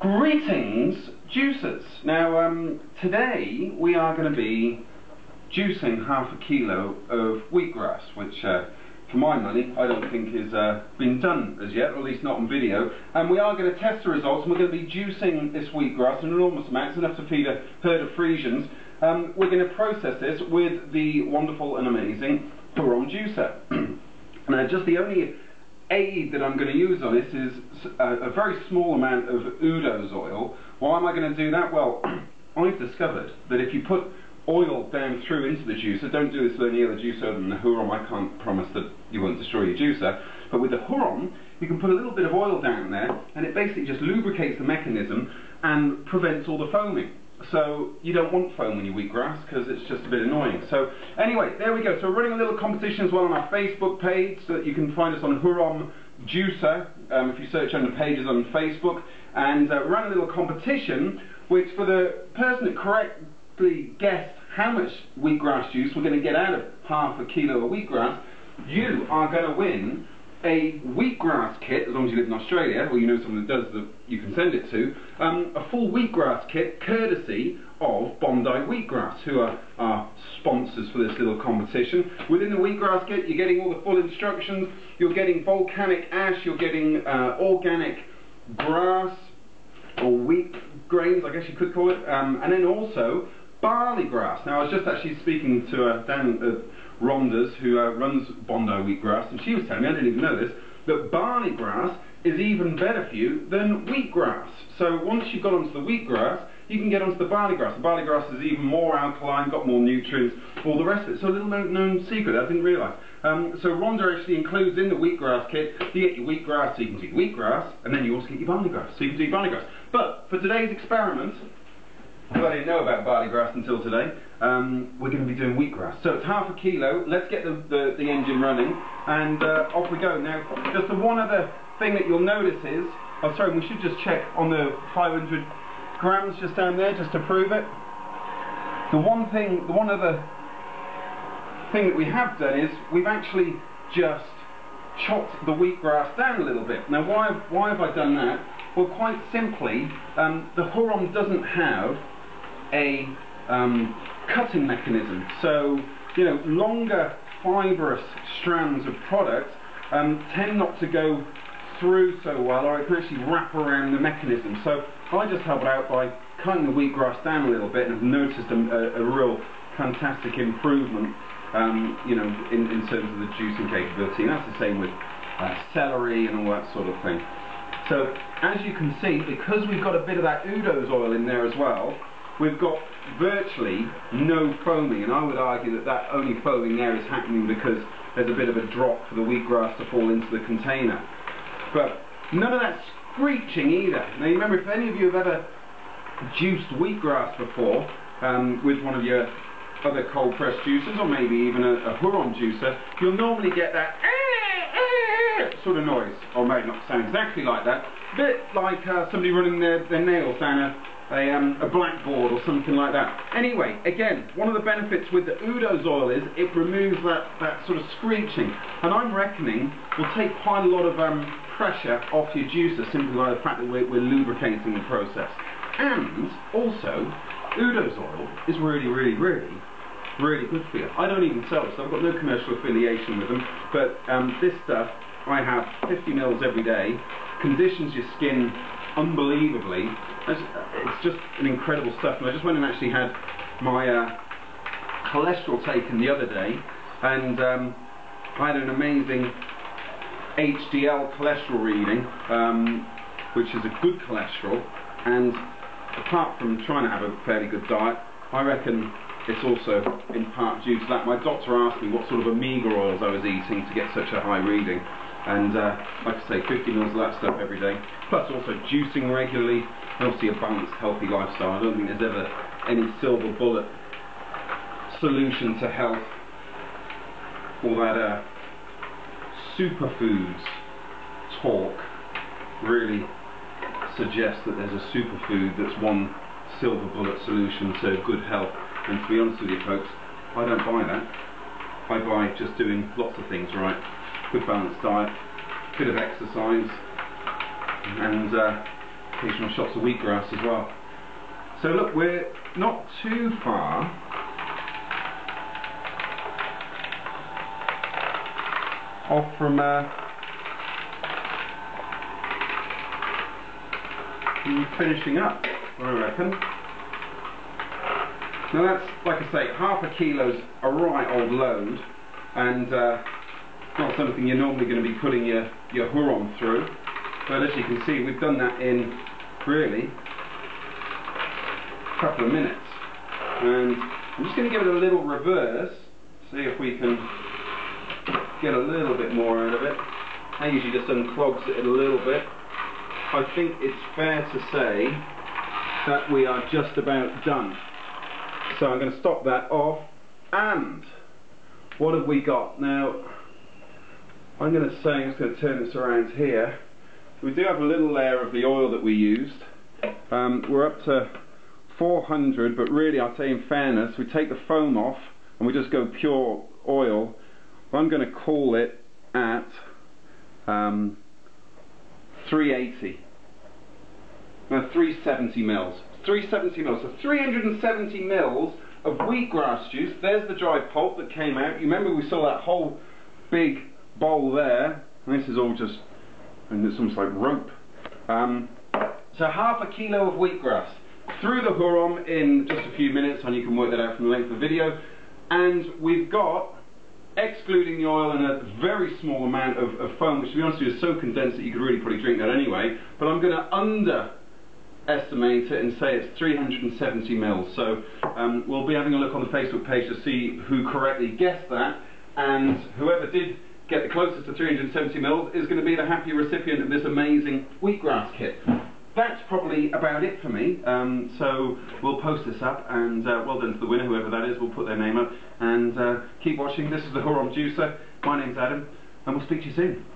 Greetings, juicers. Now, today we are going to be juicing half a kilo of wheatgrass, which, for my money, I don't think has been done as yet, or at least not on video. And we are going to test the results, and we're going to be juicing this wheatgrass in enormous amounts, enough to feed a herd of Frisians. We're going to process this with the wonderful and amazing Hurom juicer. Now, just the only aid that I'm going to use on this is a very small amount of Udo's oil. Why am I going to do that? Well, I've discovered that if you put oil down through into the juicer, don't do this with any other juicer other than the Hurom, I can't promise that you won't destroy your juicer, but with the Hurom you can put a little bit of oil down there and it basically just lubricates the mechanism and prevents all the foaming. So you don't want foam in your wheatgrass because it's just a bit annoying. So anyway, there we go. So we're running a little competition as well on our Facebook page, so that you can find us on Hurom Juicer if you search under pages on Facebook, and run a little competition which, for the person that correctly guessed how much wheatgrass juice we're going to get out of half a kilo of wheatgrass, you are going to win a wheatgrass kit, as long as you live in Australia, or you know someone that does, that you can send it to, a full wheatgrass kit courtesy of Bondi Wheatgrass, who are our sponsors for this little competition. Within the wheatgrass kit you're getting all the full instructions, you're getting volcanic ash, you're getting organic grass, or wheat grains I guess you could call it, and then also barley grass. Now I was just actually speaking to Dan Rhonda's, who runs Bondi Wheatgrass, and she was telling me, I didn't even know this, that barley grass is even better for you than wheatgrass. So once you've got onto the wheatgrass, you can get onto the barley grass. The barley grass is even more alkaline, got more nutrients, all the rest of it. So a little known secret I didn't realise. So Rhonda actually includes in the wheatgrass kit, you get your wheatgrass so you can do wheatgrass, and then you also get your barley grass so you can do barley grass. But for today's experiment, because I didn't know about barley grass until today, we're going to be doing wheatgrass. So it's half a kilo. Let's get the engine running, and off we go. Now, just the one other thing that you'll notice is, oh sorry, we should just check on the 500 grams just down there, just to prove it. The one other thing that we have done is we've actually just chopped the wheatgrass down a little bit. Now, why have I done that? Well, quite simply, the Hurom doesn't have a cutting mechanism, so you know, longer fibrous strands of product tend not to go through so well, or it can actually wrap around the mechanism. So I just help it out by cutting the wheatgrass down a little bit, and have noticed a real fantastic improvement, you know, in terms of the juicing capability. And that's the same with celery and all that sort of thing. So as you can see, because we've got a bit of that Udo's oil in there as well, we've got virtually no foaming, and I would argue that that only foaming there is happening because there's a bit of a drop for the wheatgrass to fall into the container. But none of that screeching either. Now you remember, if any of you have ever juiced wheatgrass before with one of your other cold press juicers, or maybe even a Hurom juicer, you'll normally get that sort of noise, or maybe not sound exactly like that, a bit like somebody running their nails down a blackboard or something like that. Anyway, again, one of the benefits with the Udo's oil is it removes that sort of screeching, and I'm reckoning will take quite a lot of pressure off your juicer simply by the fact that we're lubricating the process. And also, Udo's oil is really good for you. I don't even sell it, so I've got no commercial affiliation with them, but this stuff I have 50 mils every day, conditions your skin unbelievably. It's just an incredible stuff. And I just went and actually had my cholesterol taken the other day, and I had an amazing HDL cholesterol reading, which is a good cholesterol, and apart from trying to have a fairly good diet, I reckon it's also in part due to that. My doctor asked me what sort of omega oils I was eating to get such a high reading, and like I say, 50 mils of that stuff every day, plus also juicing regularly, and obviously a balanced, healthy lifestyle. I don't think there's ever any silver bullet solution to health. All that superfoods talk really suggests that there's a superfood that's one silver bullet solution to good health. And to be honest with you folks, I don't buy that. I buy just doing lots of things right. Good balanced diet, bit of exercise, and occasional shots of wheatgrass as well. So look, we're not too far off from finishing up, I reckon. Now that's, like I say, half a kilo's a right old load, and not something you're normally going to be putting your Hurom through. But as you can see, we've done that in really a couple of minutes. And I'm just going to give it a little reverse, see if we can get a little bit more out of it. I usually just unclogs it a little bit. I think it's fair to say that we are just about done. So I'm going to stop that off. And what have we got? Now, I'm going to say, I'm just going to turn this around here. We do have a little layer of the oil that we used. We're up to 400, but really I'll say in fairness, we take the foam off and we just go pure oil. I'm going to call it at 380. No, 370 mils. 370 mils. So 370 mils of wheatgrass juice. There's the dry pulp that came out. You remember we saw that whole big bowl there. And this is all just, and it's almost like rope. So half a kilo of wheatgrass through the Hurom in just a few minutes, and you can work that out from the length of the video. And we've got, excluding the oil, and a very small amount of foam, which to be honest with you is so condensed that you could really probably drink that anyway. But I'm going to underestimate it and say it's 370 mils. So we'll be having a look on the Facebook page to see who correctly guessed that, and whoever did get the closest to 370 mils is going to be the happy recipient of this amazing wheatgrass kit. That's probably about it for me, so we'll post this up, and well done to the winner, whoever that is. We'll put their name up, and keep watching. This is the Hurom Juicer. My name's Adam, and we'll speak to you soon.